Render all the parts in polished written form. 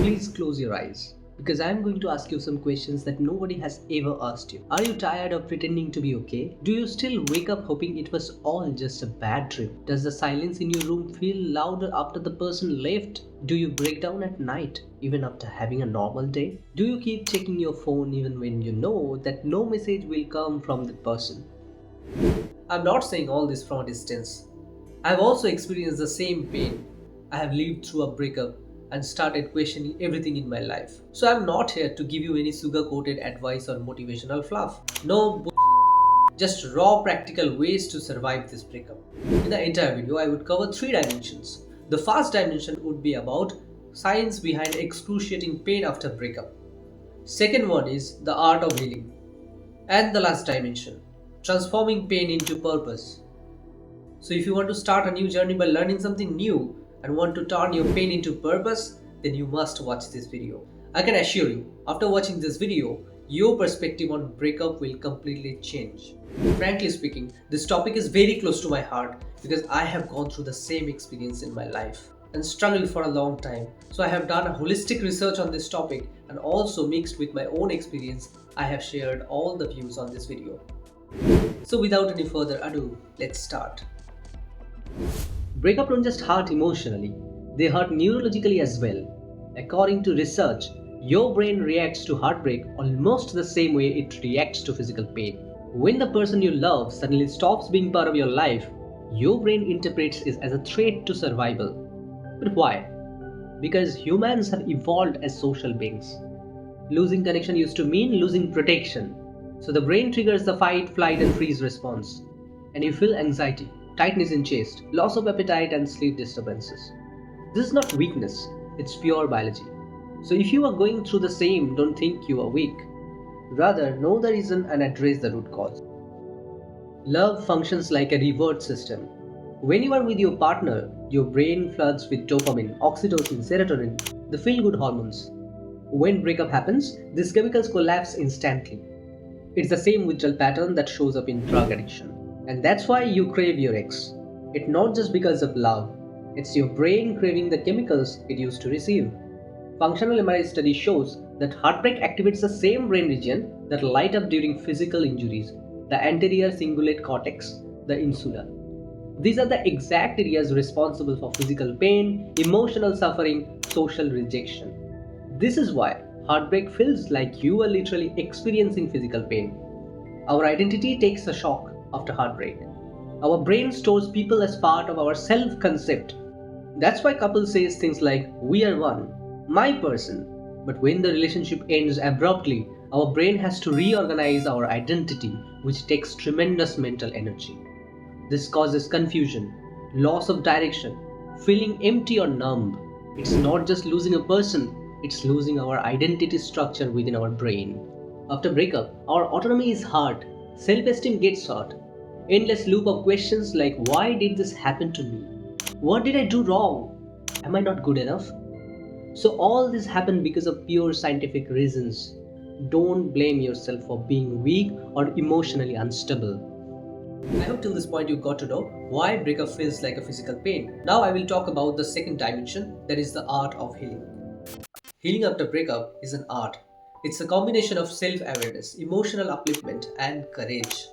Please close your eyes because I am going to ask you some questions that nobody has ever asked you. Are you tired of pretending to be okay? Do you still wake up hoping it was all just a bad dream? Does the silence in your room feel louder after the person left? Do you break down at night even after having a normal day? Do you keep checking your phone even when you know that no message will come from the person? I'm not saying all this from a distance. I've also experienced the same pain. I have lived through a breakup and started questioning everything in my life. So I'm not here to give you any sugar-coated advice or motivational fluff. No, just raw practical ways to survive this breakup. In the entire video, I would cover 3 dimensions. The first dimension would be about science behind excruciating pain after breakup. Second one is the art of healing. And the last dimension, transforming pain into purpose. So if you want to start a new journey by learning something new and want to turn your pain into purpose, then you must watch this video. I can assure you, after watching this video, your perspective on breakup will completely change. Frankly speaking, this topic is very close to my heart because I have gone through the same experience in my life and struggled for a long time. So I have done a holistic research on this topic and also mixed with my own experience, I have shared all the views on this video. So without any further ado, let's start. Breakup don't just hurt emotionally, they hurt neurologically as well. According to research, your brain reacts to heartbreak almost the same way it reacts to physical pain. When the person you love suddenly stops being part of your life, your brain interprets it as a threat to survival. But why? Because humans have evolved as social beings. Losing connection used to mean losing protection. So the brain triggers the fight, flight and freeze response. And you feel anxiety, tightness in chest, loss of appetite and sleep disturbances. This is not weakness, it's pure biology. So if you are going through the same, don't think you are weak. Rather, know the reason and address the root cause. Love functions like a reward system. When you are with your partner, your brain floods with dopamine, oxytocin, serotonin, the feel-good hormones. When breakup happens, these chemicals collapse instantly. It's the same withdrawal pattern that shows up in drug addiction. And that's why you crave your ex. It's not just because of love. It's your brain craving the chemicals it used to receive. Functional MRI study shows that heartbreak activates the same brain region that light up during physical injuries, the anterior cingulate cortex, the insula. These are the exact areas responsible for physical pain, emotional suffering, social rejection. This is why heartbreak feels like you are literally experiencing physical pain. Our identity takes a shock after heartbreak. Our brain stores people as part of our self-concept. That's why couples say things like, we are one, my person. But when the relationship ends abruptly, our brain has to reorganize our identity, which takes tremendous mental energy. This causes confusion, loss of direction, feeling empty or numb. It's not just losing a person, it's losing our identity structure within our brain. After breakup, our autonomy is hurt, self-esteem gets hurt. Endless loop of questions like, why did this happen to me? What did I do wrong? Am I not good enough? So all this happened because of pure scientific reasons. Don't blame yourself for being weak or emotionally unstable. I hope till this point you got to know why breakup feels like a physical pain. Now I will talk about the second dimension, that is the art of healing. Healing after breakup is an art. It's a combination of self-awareness, emotional upliftment and courage.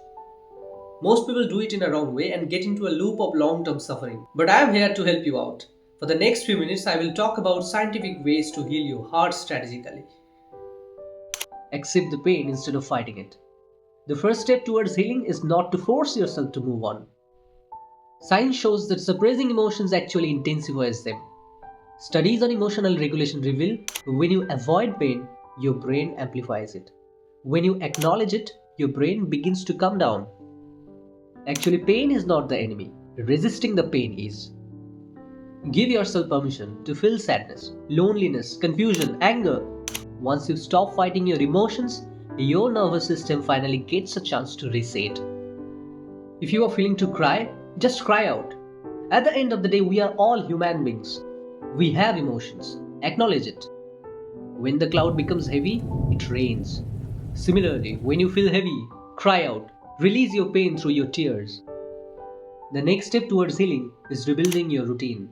Most people do it in a wrong way and get into a loop of long-term suffering. But I am here to help you out. For the next few minutes, I will talk about scientific ways to heal your heart strategically. Accept the pain instead of fighting it. The first step towards healing is not to force yourself to move on. Science shows that suppressing emotions actually intensifies them. Studies on emotional regulation reveal when you avoid pain, your brain amplifies it. When you acknowledge it, your brain begins to calm down. Actually, pain is not the enemy. Resisting the pain is. Give yourself permission to feel sadness, loneliness, confusion, anger. Once you stop fighting your emotions, your nervous system finally gets a chance to reset. If you are feeling to cry, just cry out. At the end of the day, we are all human beings. We have emotions. Acknowledge it. When the cloud becomes heavy, it rains. Similarly, when you feel heavy, cry out. Release your pain through your tears. The next step towards healing is rebuilding your routine.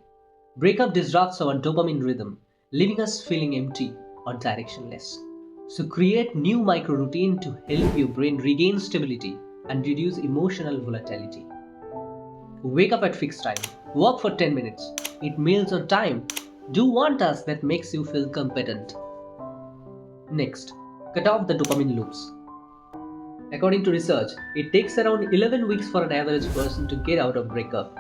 Breakup disrupts our dopamine rhythm, leaving us feeling empty or directionless. So create new micro routine to help your brain regain stability and reduce emotional volatility. Wake up at fixed time, work for 10 minutes, eat meals on time, do one task that makes you feel competent. Next, cut off the dopamine loops. According to research, it takes around 11 weeks for an average person to get out of breakup.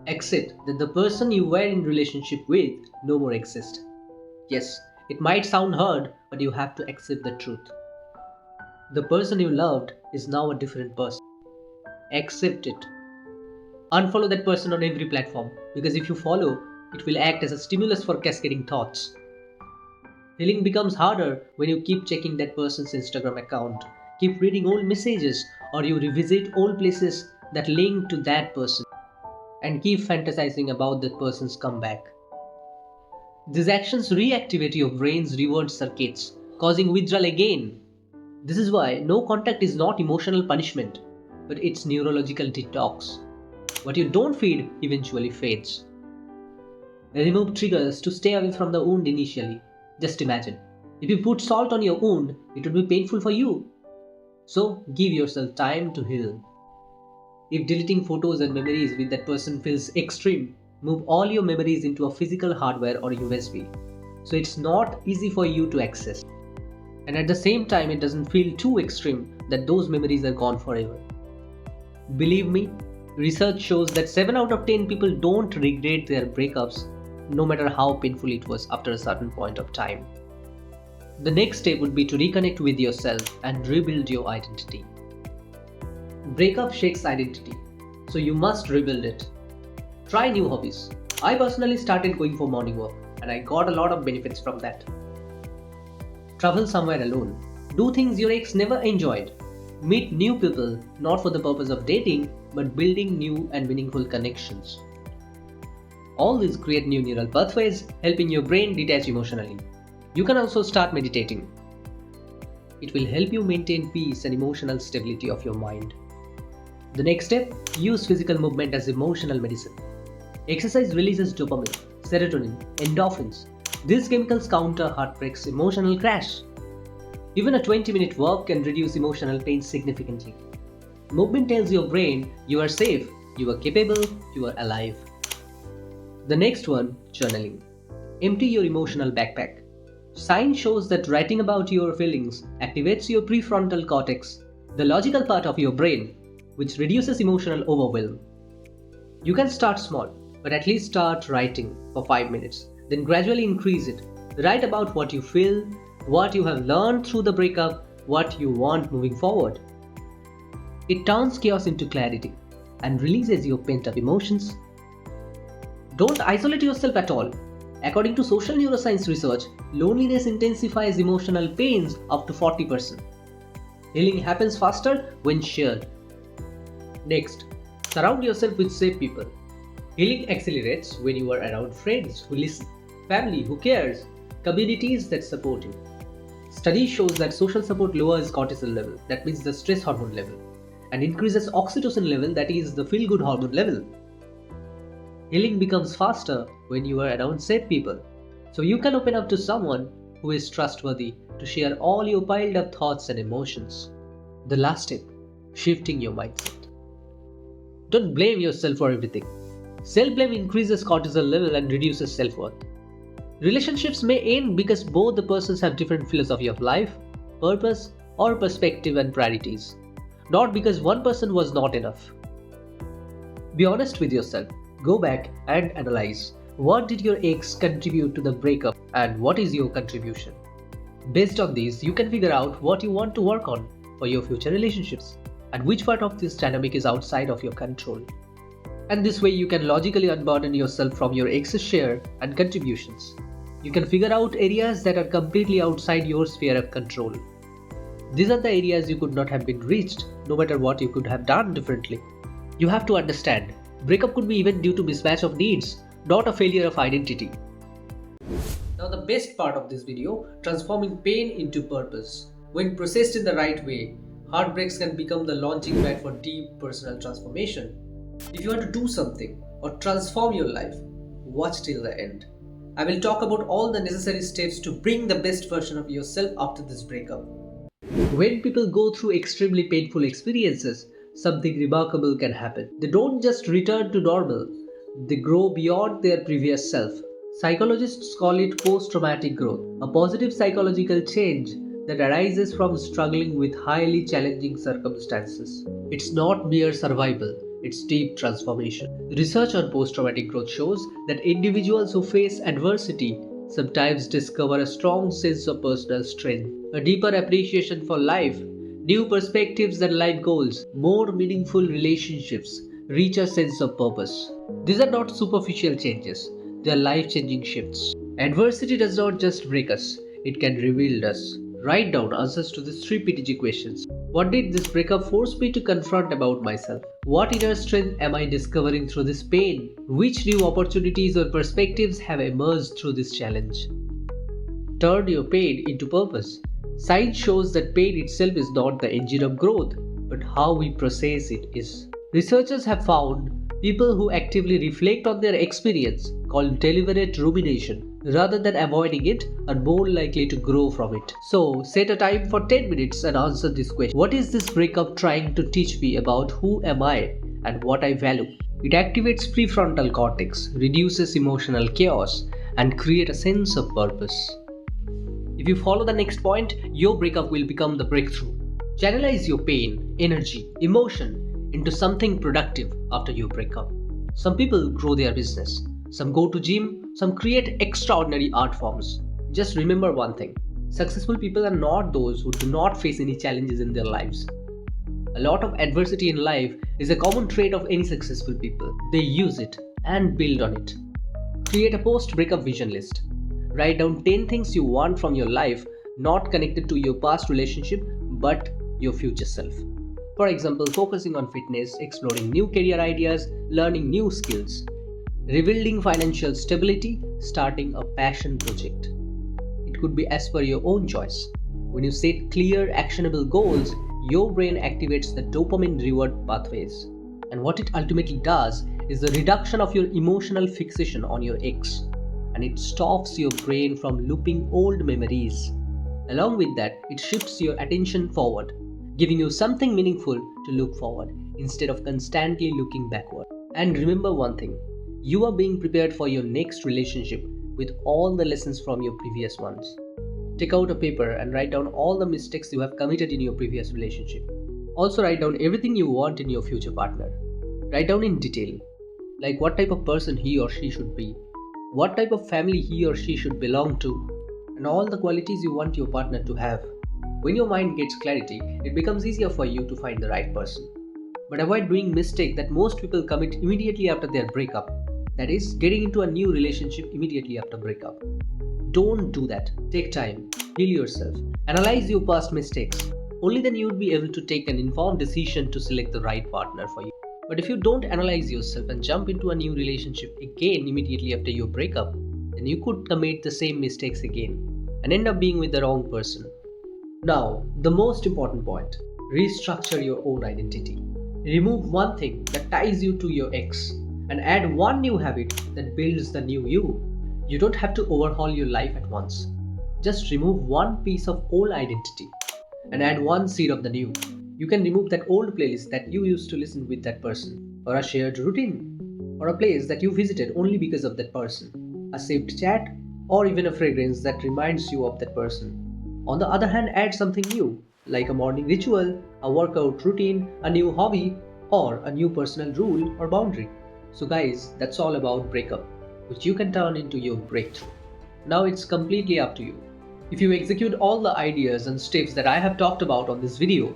Accept that the person you were in relationship with no more exists. Yes, it might sound hard, but you have to accept the truth. The person you loved is now a different person. Accept it. Unfollow that person on every platform, because if you follow, it will act as a stimulus for cascading thoughts. Healing becomes harder when you keep checking that person's Instagram account, keep reading old messages, or you revisit old places that link to that person, and keep fantasizing about that person's comeback. These actions reactivate your brain's reward circuits, causing withdrawal again. This is why no contact is not emotional punishment, but it's neurological detox. What you don't feed eventually fades. Remove triggers to stay away from the wound initially. Just imagine, if you put salt on your wound, it would be painful for you. So give yourself time to heal. If deleting photos and memories with that person feels extreme, move all your memories into a physical hardware or USB, so it's not easy for you to access. And at the same time, it doesn't feel too extreme that those memories are gone forever. Believe me, research shows that 7 out of 10 people don't regret their breakups, no matter how painful it was after a certain point of time. The next step would be to reconnect with yourself and rebuild your identity. Breakup shakes identity, so you must rebuild it. Try new hobbies. I personally started going for morning walk, and I got a lot of benefits from that. Travel somewhere alone. Do things your ex never enjoyed. Meet new people, not for the purpose of dating, but building new and meaningful connections. All these create new neural pathways, helping your brain detach emotionally. You can also start meditating. It will help you maintain peace and emotional stability of your mind. The next step, use physical movement as emotional medicine. Exercise releases dopamine, serotonin, endorphins. These chemicals counter heartbreak's emotional crash. Even a 20-minute walk can reduce emotional pain significantly. Movement tells your brain you are safe, you are capable, you are alive. The next one, journaling. Empty your emotional backpack. Science shows that writing about your feelings activates your prefrontal cortex, the logical part of your brain, which reduces emotional overwhelm. You can start small, but at least start writing for 5 minutes, then gradually increase it. Write about what you feel, what you have learned through the breakup, what you want moving forward. It turns chaos into clarity and releases your pent-up emotions. Don't isolate yourself at all. According to social neuroscience research, loneliness intensifies emotional pains up to 40%. Healing happens faster when shared. Next, surround yourself with safe people. Healing accelerates when you are around friends who listen, family who cares, communities that support you. Studies shows that social support lowers cortisol level, that means the stress hormone level, and increases oxytocin level, that is the feel-good hormone level. Healing becomes faster when you are around safe people, so you can open up to someone who is trustworthy to share all your piled up thoughts and emotions. The last step, shifting your mindset. Don't blame yourself for everything. Self-blame increases cortisol level and reduces self-worth. Relationships may end because both the persons have different philosophy of life, purpose, or perspective and priorities, not because one person was not enough. Be honest with yourself. Go back and analyze what did your ex contribute to the breakup and what is your contribution. Based on these, you can figure out what you want to work on for your future relationships and which part of this dynamic is outside of your control. And this way you can logically unburden yourself from your ex's share and contributions. You can figure out areas that are completely outside your sphere of control. These are the areas you could not have been reached, no matter what you could have done differently. You have to understand, breakup could be even due to mismatch of needs, not a failure of identity. Now the best part of this video, transforming pain into purpose. When processed in the right way, heartbreaks can become the launching pad for deep personal transformation. If you want to do something or transform your life, watch till the end. I will talk about all the necessary steps to bring the best version of yourself after this breakup. When people go through extremely painful experiences, something remarkable can happen. They don't just return to normal, they grow beyond their previous self. Psychologists call it post-traumatic growth, a positive psychological change that arises from struggling with highly challenging circumstances. It's not mere survival, it's deep transformation. Research on post-traumatic growth shows that individuals who face adversity sometimes discover a strong sense of personal strength, a deeper appreciation for life, new perspectives and life goals, more meaningful relationships, richer sense of purpose. These are not superficial changes, they are life-changing shifts. Adversity does not just break us, it can reveal us. Write down answers to these three PTG questions. What did this breakup force me to confront about myself? What inner strength am I discovering through this pain? Which new opportunities or perspectives have emerged through this challenge? Turn your pain into purpose. Science shows that pain itself is not the engine of growth, but how we process it is. Researchers have found people who actively reflect on their experience, called deliberate rumination, rather than avoiding it, are more likely to grow from it. So, set a time for 10 minutes and answer this question. What is this breakup trying to teach me about who am I and what I value? It activates prefrontal cortex, reduces emotional chaos, and creates a sense of purpose. If you follow the next point, your breakup will become the breakthrough. Channelize your pain, energy, emotion into something productive after you break up. Some people grow their business, some go to gym, some create extraordinary art forms. Just remember one thing, successful people are not those who do not face any challenges in their lives. A lot of adversity in life is a common trait of any successful people. They use it and build on it. Create a post-breakup vision list. Write down 10 things you want from your life, not connected to your past relationship, but your future self. For example, focusing on fitness, exploring new career ideas, learning new skills, rebuilding financial stability, starting a passion project. It could be as per your own choice. When you set clear, actionable goals, your brain activates the dopamine reward pathways. And what it ultimately does is the reduction of your emotional fixation on your ex. And it stops your brain from looping old memories. Along with that, it shifts your attention forward, giving you something meaningful to look forward instead of constantly looking backward. And remember one thing, you are being prepared for your next relationship with all the lessons from your previous ones. Take out a paper and write down all the mistakes you have committed in your previous relationship. Also write down everything you want in your future partner. Write down in detail, like what type of person he or she should be, what type of family he or she should belong to, and all the qualities you want your partner to have. When your mind gets clarity, it becomes easier for you to find the right person. But avoid doing mistake that most people commit immediately after their breakup. That is, getting into a new relationship immediately after breakup. Don't do that. Take time, heal yourself, analyze your past mistakes. Only then you would be able to take an informed decision to select the right partner for you. But if you don't analyze yourself and jump into a new relationship again immediately after your breakup, then you could commit the same mistakes again and end up being with the wrong person. Now, the most important point, restructure your own identity. Remove one thing that ties you to your ex and add one new habit that builds the new you. You don't have to overhaul your life at once. Just remove one piece of old identity and add one seed of the new. You can remove that old playlist that you used to listen with that person, or a shared routine, or a place that you visited only because of that person, a saved chat, or even a fragrance that reminds you of that person. On the other hand, add something new, like a morning ritual, a workout routine, a new hobby, or a new personal rule or boundary. So guys, that's all about breakup, which you can turn into your breakthrough. Now it's completely up to you. If you execute all the ideas and steps that I have talked about on this video,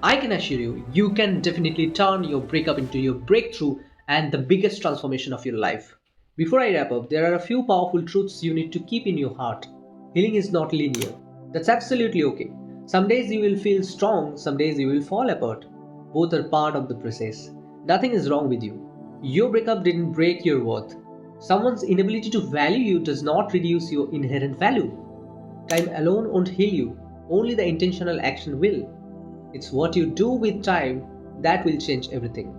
I can assure you, you can definitely turn your breakup into your breakthrough and the biggest transformation of your life. Before I wrap up, there are a few powerful truths you need to keep in your heart. Healing is not linear. That's absolutely okay. Some days you will feel strong, some days you will fall apart. Both are part of the process. Nothing is wrong with you. Your breakup didn't break your worth. Someone's inability to value you does not reduce your inherent value. Time alone won't heal you, only the intentional action will. It's what you do with time that will change everything.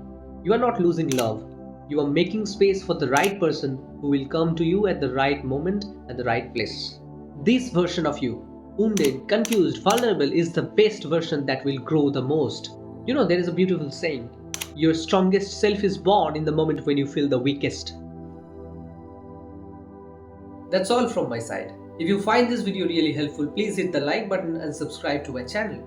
You are not losing love, You are making space for the right person who will come to you at the right moment, at the right place. This version of you, wounded, confused, vulnerable, is the best version that will grow the most. There is a beautiful saying: your strongest self is born in the moment when you feel the weakest. That's all from my side. If you find this video really helpful, please hit the like button and subscribe to my channel.